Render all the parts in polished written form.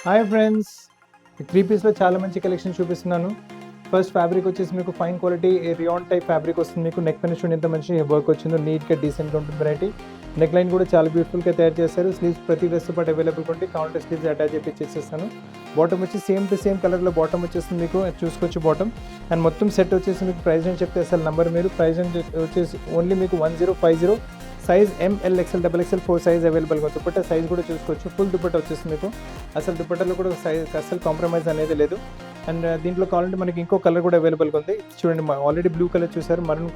Hi friends, three పీస్లో చాలా మంచి collection చూపిస్తున్నాను. ఫస్ట్ ఫ్యాబ్రిక్ వచ్చేసి మీకు fine quality rayon type fabric వస్తుంది. మీకు నెక్ పైన చూడండి ఎంత మంచి వర్క్ వచ్చిందో, నీట్గా డీసెంట్గా ఉంటుంది వెరైటీ. నెక్ లైన్ కూడా చాలా బ్యూటిఫుల్గా తయారు చేశారు. స్లీవ్స్ ప్రతి డ్రెస్ పాటు అవైలబుల్ ఉంటుంది. కౌంటర్ స్లీవ్స్ అటాచ్ చేసేస్తాను. బాటమ్ వచ్చి సేమ్ టు సేమ్ కలర్లో బాటమ్ వచ్చేస్తుంది. మీకు చూసుకోవచ్చు బాటమ్. అండ్ మొత్తం సెట్ వచ్చేసి మీకు ప్రైస్ అని చెప్తే అసలు నెంబర్ మీరు ప్రైస్ వచ్చేసి ఓన్లీ మీకు 1050. Size M L XL double XL 4 size అవైలబుల్గా. దుపట్టా సైజ్ కూడా చూసుకోవచ్చు. ఫుల్ దుపట్టా వచ్చేస్తుంది మీకు. అసలు దుపట్టాలో కూడా సైజ్ అసలు కాంప్రమైజ్ అనేది లేదు. అండ్ దీంట్లో కావాలంటే మనకి ఇంకో కలర్ కూడా అవైలబుల్గా ఉంది. చూడండి, ఆల్రెడీ బ్లూ కలర్ చూసారు. మరూన్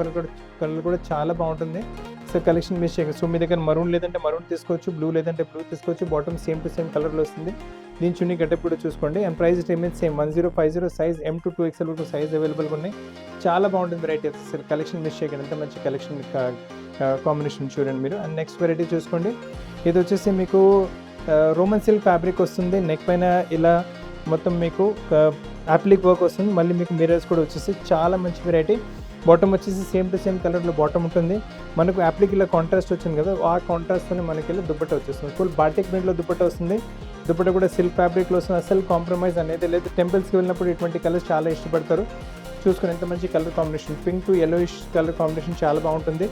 కలర్ కూడా చాలా బాగుంటుంది. సో కలెక్షన్ మిస్ చేయకండి. సో మీ దగ్గర మరూన్ లేదంటే మరూన్ తీసుకోవచ్చు, బ్లూ లేదంటే బ్లూ తీసుకోవచ్చు. బాటమ్ సేమ్ టు సేమ్ కలర్లో వస్తుంది. దీని చున్నీ గెటప్ కూడా చూసుకోండి. And price remains same 1050. Size M to 2XL వరకు సైజ్ అవైలబుల్గా ఉన్నాయి. చాలా బాగుంటుంది వెరైటీ. అసలు కలెక్షన్ మిస్ చేయకండి. ఎంత మంచి కలెక్షన్ కాంబినేషన్ చూడండి మీరు. అండ్ నెక్స్ట్ వెరైటీ చూసుకోండి. ఇది వచ్చేసి మీకు రోమన్ సిల్క్ ఫ్యాబ్రిక్ వస్తుంది. నెక్ పైన ఇలా మొత్తం మీకు అప్లిక్ వర్క్ వస్తుంది. మళ్ళీ మీకు మిర్రర్స్ కూడా వచ్చేసి చాలా మంచి వెరైటీ. బాటమ్ వచ్చేసి సేమ్ టు సేమ్ కలర్లో బాటమ్ ఉంటుంది. మనకు అప్లిక్ ఇలా కాంట్రాస్ట్ వచ్చింది కదా, ఆ కాంట్రాస్ట్తోనే మనకి ఇలా దుపట్టా వచ్చేస్తుంది. ఫుల్ బాటిక్ ప్రింట్లో దుపట్టా వస్తుంది. దుపట్టా కూడా సిల్క్ ఫ్యాబ్రిక్లో వస్తుంది. అసలు కాంప్రమైజ్ అనేది లేదు. టెంపుల్స్కి వెళ్ళినప్పుడు ఇటువంటి కలర్స్ చాలా ఇష్టపడతారు. చూసుకుని ఎంత మంచి colour combination, pink to yellowish colour combination చాలా బాగుంటుంది.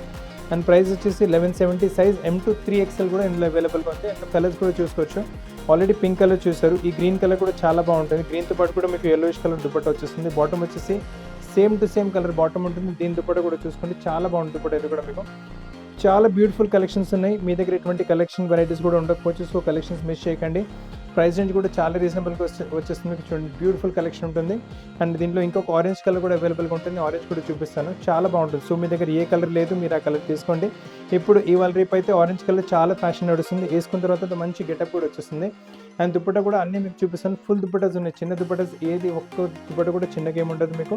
అండ్ ప్రైస్ వచ్చేసి 1170. సైజ్ M to 3XL కూడా ఇందులో అవైలబుల్గా ఉంది. అండ్ కలర్స్ కూడా చూసుకోవచ్చు. ఆల్రెడీ పింక్ కలర్ చూసారు. ఈ గ్రీన్ కలర్ కూడా చాలా బాగుంటుంది. గ్రీన్తో పాటు కూడా మీకు yellowish కలర్ దుపట్టా వచ్చేస్తుంది. బాటమ్ వచ్చేసి same to same colour bottom ఉంటుంది. దీని దుపట్టా కూడా చూసుకోండి, చాలా బాగుంటుంది దుపట్టా. ఇది కూడా మీకు చాలా బ్యూటిఫుల్ కలెక్షన్స్ ఉన్నాయి. మీ దగ్గర ఇటువంటి కలెక్షన్ వెరైటీస్ కూడా ఉండకపోవచ్చు. సో కలెక్షన్స్ మిస్ చేయకండి. ప్రైస్ రేంజ్ కూడా చాలా రీజనబుల్గా వచ్చేస్తుంది. మీకు చూడండి, బ్యూటిఫుల్ కలెక్షన్ ఉంటుంది. అండ్ దీంట్లో ఇంకొక ఆరెంజ్ కలర్ కూడా అవైలబుల్గా ఉంటుంది. ఆరెంజ్ కూడా చూపిస్తాను, చాలా బాగుంటుంది. సో మీ దగ్గర ఏ కలర్ లేదు, మీరు ఆ కలర్ తీసుకోండి. ఇప్పుడు ఇవాళ రేపు అయితే ఆరెంజ్ కలర్ చాలా ఫ్యాషన్ నడుస్తుంది. వేసుకున్న తర్వాత మంచి గెటప్ కూడా వచ్చేస్తుంది. అండ్ దుపట్టా కూడా అన్నీ మీకు చూపిస్తాను. ఫుల్ దుపట్టాస్ ఉన్నాయి. చిన్న దుపట్టాస్ ఏది ఒక్క దుపట్టా కూడా చిన్నగా ఏమి ఉండదు మీకు.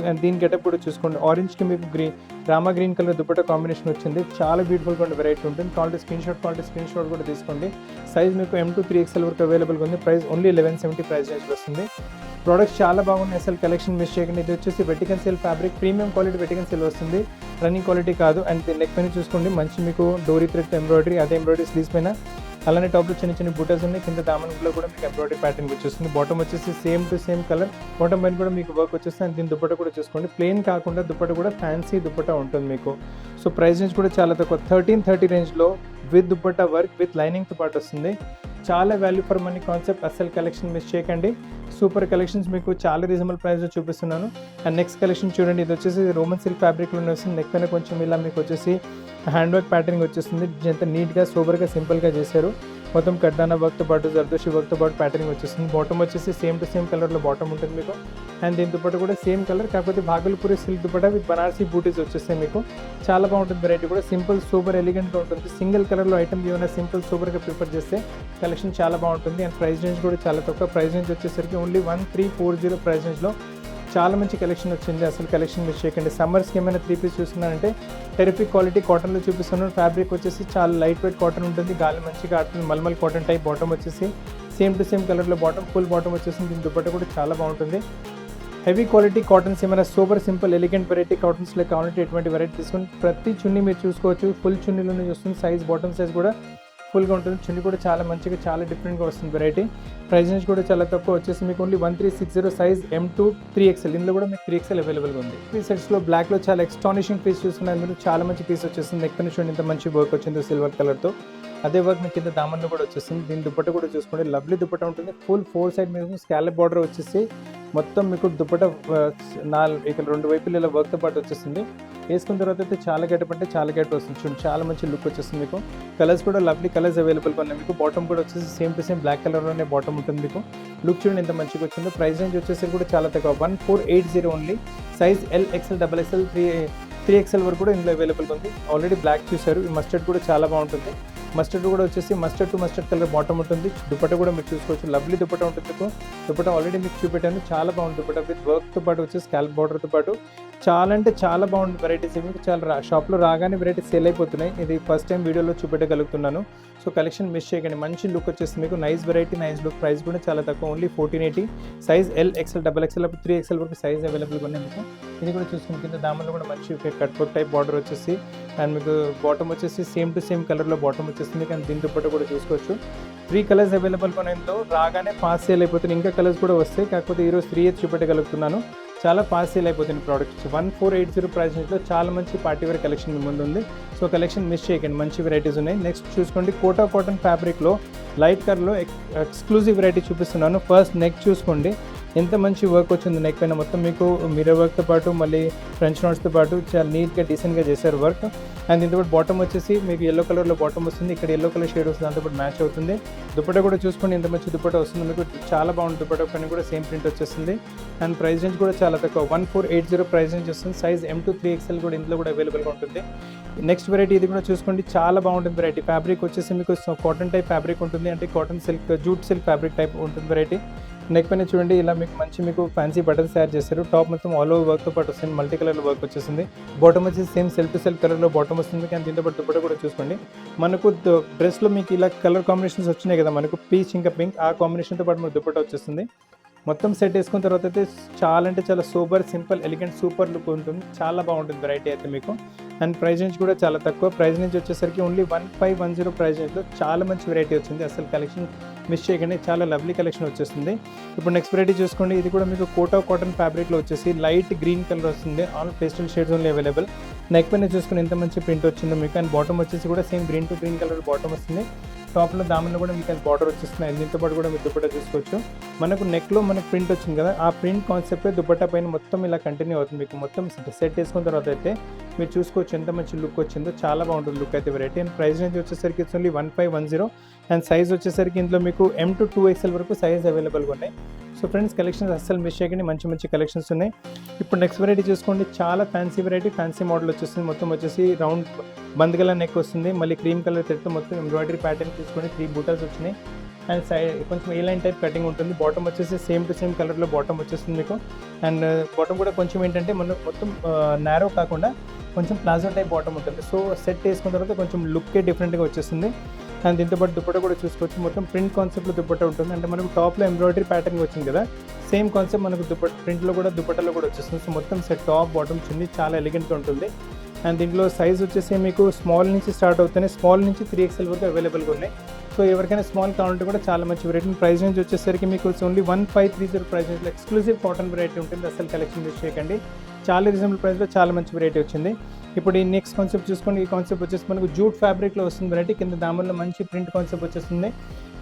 అండ్ దీని గెటప్ కూడా చూసుకోండి. ఆరెంజ్కి మీకు Rama green colour dupatta combination వచ్చింది. చాలా బ్యూటిఫుల్గా ఉండే వెరైటీ ఉంటుంది. క్వాలిటీ స్క్రీన్ షాట్ కూడా తీసుకోండి. సైజ్ మీకు M to 3XL వరకు అవైలబుల్గా ఉంది. ప్రైస్ ఓన్లీ 1170 ప్రైస్ రేంజ్ వస్తుంది. ప్రోడక్ట్స్ చాలా బాగున్నాయి. అసలు కలెక్షన్ మిస్ చేయకండి. ఇది వచ్చేసి Vatican silk fabric, premium quality Vatican silk వస్తుంది. రన్నింగ్ క్వాలిటీ కాదు. అండ్ నెక్ పైన చూసుకోండి, మంచి మీకు డోరీ థ్రెడ్ ఎంబ్రాయిడరీ, అదే ఎంబ్రాయిడరీ స్లీవ్స్ పైన. అలానే టాప్లో చిన్న చిన్న బూటర్స్ ఉన్నాయి. కింద దామన్లో కూడా మీకు ఎంబ్రాయిడరీ ప్యాటర్న్ వచ్చేస్తుంది. బాటమ్ వచ్చేసి same to same colour. Bottom పైన కూడా మీకు వర్క్ వచ్చేస్తుంది. అండ్ దీని దుపట్టా కూడా చూసుకోండి. ప్లెయిన్ కాకుండా దుపట్టా కూడా ఫ్యాన్సీ దుపట్టా ఉంటుంది మీకు. సో ప్రైస్ రేంజ్ కూడా చాలా తక్కువ, 1330 రేంజ్లో విత్ దుపట్టా వర్క్ విత్ లైనింగ్తో పాటు వస్తుంది. చాలా వాల్యూ ఫర్ మనీ కాన్సెప్ట్. అసలు కలెక్షన్ మిస్ చేయకండి. సూపర్ కలెక్షన్స్ మీకు చాలా రీజనబుల్ ప్రైస్లో చూపిస్తున్నాను. అండ్ నెక్స్ట్ కలెక్షన్ చూడండి. ఇది వచ్చేసి రోమన్ సిల్క్ ఫ్యాబ్రిక్లోనే వస్తుంది. నెక్ పైన కొంచెం ఇలా మీకు వచ్చేసి హ్యాండ్ వర్క్ ప్యాటర్నింగ్ వచ్చేస్తుంది. ఎంత నీట్గా సూపర్గా సింపుల్గా చేశారు. మొత్తం కడ్డానా వర్క్తో పాటు జర్దోషి వర్క్తో పాటు ప్యాటర్నింగ్ వచ్చేస్తుంది. బాటమ్ వచ్చేసి సేమ్ టు సేమ్ కలర్లో బాటమ్ ఉంటుంది మీకు. అండ్ దీని దుపట్టా కూడా సేమ్ కలర్, కాకపోతే భాగల్పూరి సిల్క్ దుపట్టా విత్ బనారసీ బూటీస్ వచ్చేస్తాయి మీకు. చాలా బాగుంటుంది వెరైటీ కూడా. సింపుల్ సూపర్ ఎలిగెంట్గా ఉంటుంది. సింగిల్ కలర్లో ఐటమ్ ఏమైనా సింపుల్ సూపర్గా ప్రిఫర్ చేస్తే కలెక్షన్ చాలా బాగుంటుంది. అండ్ ప్రైస్ రేంజ్ కూడా చాలా తక్కువ. ప్రైస్ రేంజ్ వచ్చేసరికి ఓన్లీ 1340 ప్రైస్ రేంజ్లో చాలా మంచి కలెక్షన్ వచ్చింది. అసలు కలెక్షన్ మిస్ చేయకండి. సమ్మర్స్కి ఏమైనా 3 పీస్ చూస్తున్నారంటే టెరిఫిక్ క్వాలిటీ కాటన్లో చూపిస్తున్నాను. ఫ్యాబ్రిక్ వచ్చేసి చాలా లైట్ వెయిట్ కాటన్ ఉంటుంది. గాలి మంచిగా ఆడుతుంది. Mulmul cotton type. బాటమ్ వచ్చేసి సేమ్ టు సేమ్ కలర్లో బాటమ్, ఫుల్ బాటమ్ వచ్చేసింది. దీని దుపట్టా కూడా చాలా బాగుంటుంది. హెవీ క్వాలిటీ కాటన్స్ ఏమైనా సూపర్ సింపుల్ ఎలిగెంట్ వెరైటీ కాటన్స్లో కావాలంటే ఎటువంటి వెరైటీ తీసుకొని ప్రతి చున్నీ మీరు చూసుకోవచ్చు. ఫుల్ చున్నీలోనే చూస్తుంది. సైజ్ బాటమ్ సైజ్ కూడా ఫుల్గా ఉంటుంది. చున్నీ కూడా చాలా మంచిగా చాలా డిఫరెంట్గా వస్తుంది వెరైటీ. ప్రైస్ రేంజ్ కూడా చాలా తక్కువ, వచ్చేసి మీకు only 1360. Size M to 3XL. ఇందులో కూడా మీకు 3XL అవైలబుల్గా ఉంది. ఈ సెట్స్లో బ్లాక్లో చాలా ఎక్స్టానిషింగ్ పీస్ చూస్తున్నారు మీరు. చాలా మంచి పీస్ వచ్చేస్తుంది. నెక్ పైన చూడండి ఎంత మంచి వర్క్ వచ్చిందో సిల్వర్ కలర్తో. అదే వర్క్ మీకు కింద దామన్లో కూడా వచ్చేస్తుంది. దీని దుపట్టా కూడా చూసుకోండి, లవ్లీ దుపట్టా ఉంటుంది. ఫుల్ 4 సైడ్ మీకు స్కాలప్ బార్డర్ వచ్చేసి మొత్తం మీకు దుపట్టా ఇక్కడ 2 వైపులు ఇలా వర్క్తో పాటు వచ్చేస్తుంది. వేసుకున్న తర్వాత అయితే చాలా గెటప్ అంటే చాలా గెటప్ వస్తుంది. చూడండి, చాలా మంచి లుక్ వచ్చేస్తుంది మీకు. కలర్స్ కూడా లవ్లీ కలర్స్ అవైలబుల్గా ఉన్నాయి మీకు. బాటమ్ కూడా వచ్చేసి సేమ్ టు సేమ్ బ్లాక్ కలర్లోనే బాటమ్ ఉంటుంది మీకు. లుక్ చూడండి ఎంత మంచిగా వచ్చిందో. ప్రైస్ రేంజ్ వచ్చేసి కూడా చాలా తక్కువ, 1480 only. Size L XL double XL 3XL వరకు కూడా ఇందులో అవైలబుల్గా ఉంది. ఆల్రెడీ బ్లాక్ చూసారు. ఈ మస్టర్డ్ కూడా చాలా బాగుంటుంది. మస్టర్డ్ కూడా వచ్చేసి mustard to mustard colour bottom ఉంటుంది. దుపట్టా కూడా మీరు చూసుకోవచ్చు. లవ్లీ దుపట్టా ఉంటుంది మీకు. దుపట్టా ఆల్రెడీ మీకు చూపెట్టాను. చాలా బాగుంది దుపట్టా విత్ వర్క్తో పాటు వచ్చేసి స్కాల్ప్ బార్డర్తో పాటు. చాలా అంటే చాలా బాగుంది వెరైటీస్. మీకు చాలా షాప్లో రాగానే వెరైటీస్ సేల్ అయిపోతున్నాయి. ఇది ఫస్ట్ టైం వీడియోలో చూపెట్టగలుగుతున్నాను. సో కలెక్షన్ మిస్ చేయకండి. మంచి లుక్ వచ్చేసి మీకు. Nice variety, nice look. Price కూడా చాలా తక్కువ, only 1480. Size L XL double XL 3XL వరకు సైజ్ అవైలబుల్గా ఉన్నాయి మీకు. ఇది కూడా చూసుకుని కింద దామన్లో కూడా మంచి కట్ వర్క్ టైప్ బార్డర్ వచ్చేసి. అండ్ మీకు బాటమ్ వచ్చేసి సేమ్ టు సేమ్ కలర్లో బాటమ్ వచ్చేస్తుంది. కానీ దీని దుపట్టా కూడా చూసుకోవచ్చు. 3 కలర్స్ అవైలబుల్గా ఉన్నాయి. ఇందులో రాగానే ఫాస్ట్ సేల్ అయిపోతుంది. ఇంకా కలర్స్ కూడా వస్తాయి, కాకపోతే ఈరోజు 3 అయితే చూపెట్టగలుగుతున్నాను. చాలా ఫాస్ట్ సేల్ అయిపోతుంది ప్రోడక్ట్. 1480 ప్రైస్ రేంజ్లో చాలా మంచి పార్టీ వేర్ కలెక్షన్ మీ ముందు ఉంది. సో కలెక్షన్ మిస్ చేయకండి, మంచి వెరైటీస్ ఉన్నాయి. నెక్స్ట్ చూసుకోండి, కోటా కాటన్ ఫ్యాబ్రిక్లో లైట్ కలర్లో ఎక్స్క్లూజివ్ వెరైటీ చూపిస్తున్నాను. ఫస్ట్ నెక్ చూసుకోండి, ఎంత మంచి వర్క్ వచ్చింది నెక్ పైన. మొత్తం మీకు మిర్రర్ వర్క్తో పాటు మళ్ళీ ఫ్రెంచ్ నోట్స్తో పాటు చాలా నీట్గా డీసెంట్గా చేశారు వర్క్. అండ్ దీంతో బాటమ్ వచ్చేసి మీకు ఎల్లో కలర్లో బాటమ్ వస్తుంది. ఇక్కడ ఎల్లో కలర్ షేడ్ వస్తుంది, దాంతో పాటు మ్యాచ్ అవుతుంది. దుపట్టా కూడా చూసుకోండి, ఎంత మంచి దుపట్టా వస్తుంది మీకు. చాలా బాగుంది దుపట్టా పైన కూడా సేమ్ ప్రింట్ వచ్చేస్తుంది. అండ్ ప్రైస్ రేంజ్ కూడా చాలా తక్కువ, 1480 ప్రైస్ రేంజ్ వస్తుంది. సైజ్ M2 3XL కూడా ఇందులో కూడా అవైలబుల్గా ఉంటుంది. నెక్స్ట్ వెరైటీ ఇది కూడా చూసుకోండి, చాలా బాగుంటుంది వెరైటీ. ఫ్యాబ్రిక్ వచ్చేసి మీకు కాటన్ టైప్ ఫ్యాబ్రిక్ ఉంటుంది, అంటే cotton silk jute silk fabric type ఉంటుంది వెరైటీ. నెక్ పైన చూడండి ఇలా మీకు ఫ్యాన్సీ బటన్స్ తయారు చేశారు. టాప్ మొత్తం ఆల్ ఓవర్ వర్క్తో పాటు వస్తుంది, మల్టీ కలర్లో వర్క్ వచ్చేసింది. బాటమ్ వచ్చేసి సేమ్ సెల్ఫ్ టు సెల్ఫ్ కలర్లో బాటమ్ వస్తుంది. కానీ దీంతో పాటు దుపట్టా కూడా చూసుకోండి, మనకు డ్రెస్లో మీకు ఇలా కలర్ కాంబినేషన్స్ వచ్చినాయి కదా, మనకు పీచ్ ఇంకా పింక్, ఆ కాంబినేషన్తో పాటు మనకు దుపట్టా వచ్చేస్తుంది. మొత్తం సెట్ వేసుకున్న తర్వాత అయితే చాలా అంటే చాలా super simple elegant super look ఉంటుంది. చాలా బాగుంటుంది వెరైటీ అయితే మీకు. అండ్ ప్రైస్ రేంజ్ కూడా చాలా తక్కువ, ప్రైస్ రేంజ్ వచ్చేసరికి ఓన్లీ 1510 ప్రైస్ రేంజ్లో చాలా మంచి వెరైటీ వచ్చింది. అసలు కలెక్షన్ మిస్ చేయకండి, చాలా లవ్లీ కలెక్షన్ వచ్చేస్తుంది. ఇప్పుడు నెక్స్ట్ వెరైటీ చూసుకోండి, ఇది కూడా మీకు కోటా కాటన్ ఫ్యాబ్రిక్లో వచ్చేసి లైట్ గ్రీన్ కలర్ వస్తుంది. All pastel shades only available. Neck పైన చూసుకుని ఎంత మంచి ప్రింట్ వచ్చిందో మీకు. అండ్ బాటమ్ వచ్చేసి కూడా same green to green colour bottom వస్తుంది. టాప్లో దామన్లో కూడా మీకు బార్డర్ వచ్చేస్తుంది. దీంతో పాటు కూడా మీరు దుపట్టా చూసుకోవచ్చు. మనకు నెక్లో మనకు ప్రింట్ వచ్చింది కదా, ఆ ప్రింట్ కాన్సెప్ట్ దుపట్టా పైన మొత్తం ఇలా కంటిన్యూ అవుతుంది. మీకు మొత్తం సెట్ వేసుకున్న తర్వాత అయితే మీరు చూసుకోవచ్చు ఎంత మంచి లుక్ వచ్చిందో. చాలా బాగుంటుంది లుక్ అయితే వెరైటీ. అండ్ ప్రైస్ రేంజ్ వచ్చేసరికి ఇట్స్ ఓన్లీ 1510. అండ్ సైజ్ వచ్చేసరికి ఇందులో మీకు M2 2XL వరకు సైజ్ అవైలబుల్గా ఉన్నాయి. సో ఫ్రెండ్స్, కలెక్షన్స్ అస్సలు మిస్ చేయకండి, మంచి మంచి కలెక్షన్స్ ఉన్నాయి. ఇప్పుడు నెక్స్ట్ వెరైటీ చూసుకోండి, చాలా ఫ్యాన్సీ వెరైటీ, ఫ్యాన్సీ మోడల్ వచ్చేస్తుంది. మొత్తం వచ్చేసి రౌండ్ బంద్ కలర్ నెక్ వస్తుంది, మళ్ళీ క్రీమ్ కలర్ థ్రెడ్తో మొత్తం ఎంబ్రాయిడరీ ప్యాటర్న్ తీసుకొని 3 బూటాస్ వచ్చినాయి. అండ్ సైడ్ కొంచెం ఏ లైన్ టైప్ కటింగ్ ఉంటుంది. బాటమ్ వచ్చేసి సేమ్ టు సేమ్ కలర్లో బాటమ్ వచ్చేస్తుంది మీకు. అండ్ బాటమ్ కూడా కొంచెం ఏంటంటే మనం మొత్తం నేరో కాకుండా కొంచెం ప్లాజో టైప్ బాటమ్ ఉంటుంది. సో సెట్ వేసుకున్న తర్వాత కొంచెం లుక్కే డిఫరెంట్గా వచ్చేస్తుంది. అండ్ దీంతో పాటు దుపట్టా కూడా చూసుకోవచ్చు, మొత్తం ప్రింట్ కాన్సెప్ట్లో దుపట్టా ఉంటుంది. అంటే మనకు టాప్లో ఎంబ్రాయిడరీ ప్యాటర్న్ వచ్చింది కదా, సేమ్ కాన్సెప్ట్ మనకు ప్రింట్లో కూడా దుపట్టాలో కూడా వచ్చేస్తుంది. సో మొత్తం సెట్ టాప్ బాటమ్ చున్నీ చాలా ఎలిగెంట్గా ఉంటుంది. అండ్ దీంట్లో సైజ్ వచ్చేసి మీకు స్మాల్ నుంచి స్టార్ట్ అవుతాయి, స్మాల్ నుంచి 3XL వరకు అవైలబుల్గా ఉన్నాయి. సో ఎవరికైనా స్మాల్ కావాలంటే కూడా చాలా మంచి వెరైటీ. ప్రైస్ రేంజ్ వచ్చేసరికి మీకు ఓన్లీ 1530 ప్రైస్ రేంజ్లో ఎక్స్క్లూజివ్ కాటన్ వెరైటీ ఉంటుంది. అసలు కలెక్షన్ మిస్ చేయకండి, చాలా రీజనబుల్ ప్రైస్లో చాలా మంచి వెరైటీ వచ్చింది. ఇప్పుడు ఈ నెక్స్ట్ కాన్సెప్ట్ చూసుకోండి, ఈ కాన్సెప్ట్ వచ్చేసి మనకు జూట్ ఫ్యాబ్రిక్లో వస్తుంది వెరైటీ. కింద దామన్లో మంచి ప్రింట్ కాన్సెప్ట్ వచ్చేస్తుంది.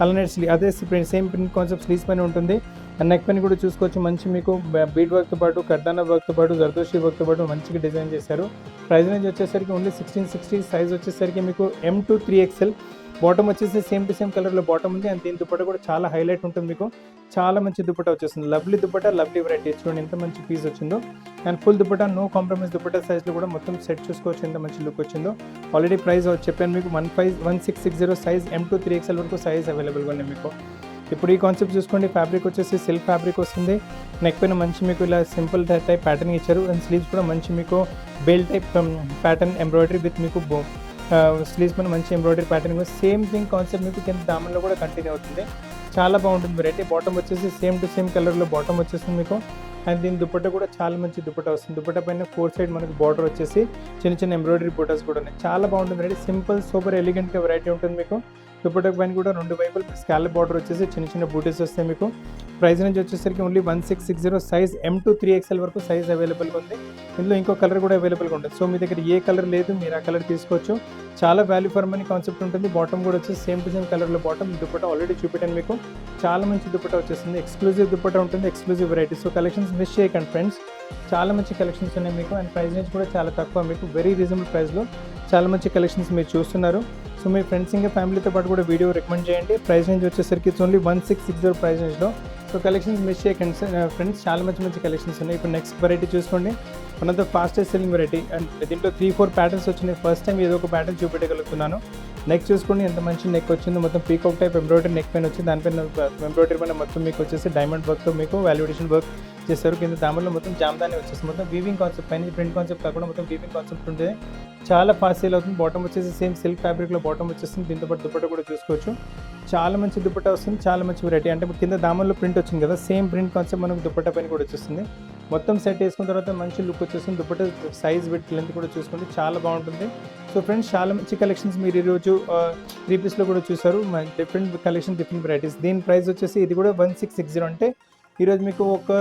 అలానే అదే సేమ్ ప్రింట్ కాన్సెప్ట్ స్లీవ్స్ పైన ఉంటుంది. అండ్ నెక్ పైన కూడా చూసుకోవచ్చు, మంచి మీకు బీడ్ వర్క్తో పాటు కర్దానా వర్క్తో పాటు జర్దోషి వర్క్తో పాటు మంచిగా డిజైన్ చేశారు. ప్రైస్ రేంజ్ వచ్చేసరికి ఓన్లీ 1660. సైజ్ వచ్చేసరికి మీకు M2 3XL. బాటమ్ వచ్చేసి సేమ్ టు సేమ్ కలర్లో బాటమ్ ఉంది. అండ్ దీని దుపట్టా కూడా చాలా హైలైట్ ఉంటుంది మీకు. చాలా మంచి దుపట్టా వచ్చేస్తుంది, లవ్లీ దుపట్టా, లవ్లీ వెరైటీ. చూడండి ఎంత మంచి పీస్ వచ్చిందో. And full dupatta, no compromise dupatta సైజ్లో కూడా మొత్తం సెట్ చూసుకోవచ్చు ఎంత మంచి లుక్ వచ్చిందో. ఆల్రెడీ ప్రైస్ చెప్పాను మీకు 1660. సైజ్ M2 3XL వరకు సైజ్ అవైలబుల్గా ఉన్నాయి మీకు. ఇప్పుడు ఈ కాన్సెప్ట్ చూసుకోండి, ఫ్యాబ్రిక్ వచ్చేసి సిల్క్ ఫ్యాబ్రిక్ వస్తుంది. నెక్ పైన మంచి మీకు ఇలా సింపుల్ టైప్ ప్యాటర్న్ ఇచ్చారు. అండ్ స్లీవ్స్ కూడా మంచి మీకు bell type pattern embroidery with మీకు స్లీవ్స్ పైన మంచి embroidery pattern. Same thing concept మీకు కింద దామన్లో కూడా కంటిన్యూ అవుతుంది. చాలా బాగుంటుంది వెరైటీ. బాటమ్ వచ్చేసి సేమ్ టు సేమ్ కలర్లో బాటమ్ వచ్చేస్తుంది మీకు. అండ్ దీని దుపట్టా కూడా చాలా మంచి దుపట్టా వస్తుంది. దుపట్టా పైన 4 సైడ్ మనకి బార్డర్ వచ్చేసి చిన్న చిన్న ఎంబ్రాయిడరీ బూటాస్ కూడా ఉన్నాయి. చాలా బాగుంటుంది వెరైటీ, సింపుల్ సూపర్ ఎలిగెంట్గా వెరైటీ ఉంటుంది మీకు. దుపట్టా పైన కూడా 2 వైపులు స్కాలప్ బార్డర్ వచ్చేసి చిన్న చిన్న బూటీస్ వస్తాయి మీకు. ప్రైస్ రేంజ్ వచ్చేసరికి ఓన్లీ 1660. సైజ్ M2 3XL వరకు సైజ్ అవైలబుల్గా ఉంది. ఇందులో ఇంకో కలర్ కూడా అవైలబుల్గా ఉంటుంది. సో మీ దగ్గర ఏ కలర్ లేదు, మీరు ఆ కలర్ తీసుకోవచ్చు. చాలా వాల్యూ ఫర్ మనీ కాన్సెప్ట్ ఉంటుంది. బాటమ్ కూడా వచ్చేసి సేమ్ టు సేమ్ కలర్లో బాటమ్. దుపట్టా ఆల్రెడీ చూపెట్టాను మీకు. చాలా మంచి దుపట్టా వచ్చేస్తుంది, ఎక్స్క్లూజివ్ దుపట్టా ఉంటుంది, exclusive variety. So collections miss చేయకండి ఫ్రెండ్స్, చాలా మంచి కలెక్షన్స్ ఉన్నాయి మీకు. అండ్ ప్రైస్ రేంజ్ కూడా చాలా తక్కువ మీకు, వెరీ రీజనబుల్ ప్రైస్లో చాలా మంచి కలెక్షన్స్ మీరు చూస్తున్నారు. సో మీ ఫ్రెండ్స్ ఇంకా ఫ్యామిలీతో పాటు కూడా వీడియో రికమెండ్ చేయండి. ప్రైస్ రేంజ్ వచ్చేసరికి ఇట్స్ ఓన్లీ 1660 ప్రైస్ రేంజ్లో. సో కలెక్షన్స్ మిస్ చేయకండి ఫ్రెండ్స్, చాలా మంచి కలెక్షన్స్ ఉన్నాయి. ఇప్పుడు నెక్స్ట్ వెరైటీ చూసుకోండి, one of the fastest selling variety. And దీంట్లో 3-4 ప్యాటర్న్స్ వచ్చినాయి. ఫస్ట్ టైం ఏదో ఒక ప్యాటర్న్ చూపెట్టగలుగుతున్నాను. నెక్ చూసుకోండి ఎంత మంచి నెక్ వచ్చిందో, మొత్తం పీకాక్ టైప్ ఎంబ్రాయిడరీ నెక్ పైన వచ్చింది. దానిపైన ఎంబ్రాయిడరీ పైన మొత్తం మీకు వచ్చేసి డైమండ్ వర్క్తో మీకు వాల్యుడేషన్ వర్క్ చేస్తారు. కింద దామన్లో మొత్తం జామ్దాని వచ్చేసి మొత్తం వీవింగ్ కాన్సెప్ట్, పైన ప్రింట్ కాన్సెప్ట్ కాకుండా మొత్తం వీవింగ్ కాన్సెప్ట్ ఉంటుంది. చాలా ఫాస్ట్ సేల్ అవుతుంది. బాటమ్ వచ్చేసి సేమ్ సిల్క్ ఫ్యాబ్రిక్లో బాటమ్ వచ్చేస్తుంది. దీంతో పాటు దుపట్టా కూడా చూసుకోవచ్చు, చాలా మంచి దుపట్టా వస్తుంది, చాలా మంచి వెరైటీ. అంటే కింద దామన్లో ప్రింట్ వచ్చింది కదా, సేమ్ ప్రింట్ కాన్సెప్ట్ మనకు దుపట్టా పైన కూడా వచ్చేస్తుంది. మొత్తం సెట్ వేసుకున్న తర్వాత మంచి లుక్ వచ్చేస్తుంది. దుపట్టా సైజ్ విత్ లెంత్ కూడా చూసుకుంటే చాలా బాగుంటుంది. సో ఫ్రెండ్స్, చాలా మంచి కలెక్షన్స్ మీరు ఈరోజు 3 పీస్లో కూడా చూసారు. Different collection, different varieties. దీని ప్రైస్ వచ్చేసి ఇది కూడా 1660 అంటే ఈరోజు మీకు ఒక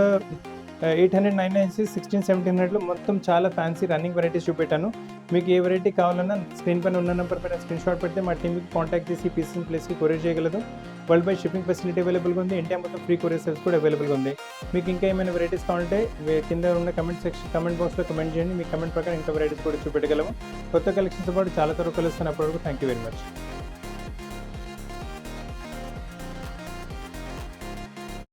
899 1600-1700 మొత్తం చాలా ఫ్యాన్సీ రన్నింగ్ వెరైటీస్ చూపెట్టాను. మీకు ఏ వెరైటీ కావాలన్నా స్క్రీన్ పైన ఉన్న నెంబర్ పైన స్క్రీన్ షాట్ పెడితే మా టీమ్కి కాంటాక్ట్ చేసి పీసెస్ ప్లేస్కి కొరియర్ చేయగలదు. వరల్డ్ వైడ్ షిప్పింగ్ ఫెసిలిటీ అవైలబుల్గా ఉంది. ఇండియా మొత్తం ఫ్రీ కొరియర్ సర్వీస్ కూడా అవైలబుల్గా ఉంది. మీకు ఇంకా ఏమైనా వెరైటీస్ కావాలంటే కింద ఉన్న కమెంట్ బాక్స్లో కమెంట్ చేయండి. మీ కమెంట్ ప్రకారం ఇంకా వెరైటీస్ కూడా చూపెట్టగలము. కొత్త కలెక్షన్స్తో పాటు చాలా త్వరగా కలుస్తాను. అప్పటివరకు థ్యాంక్ యూ వెరీ మచ్.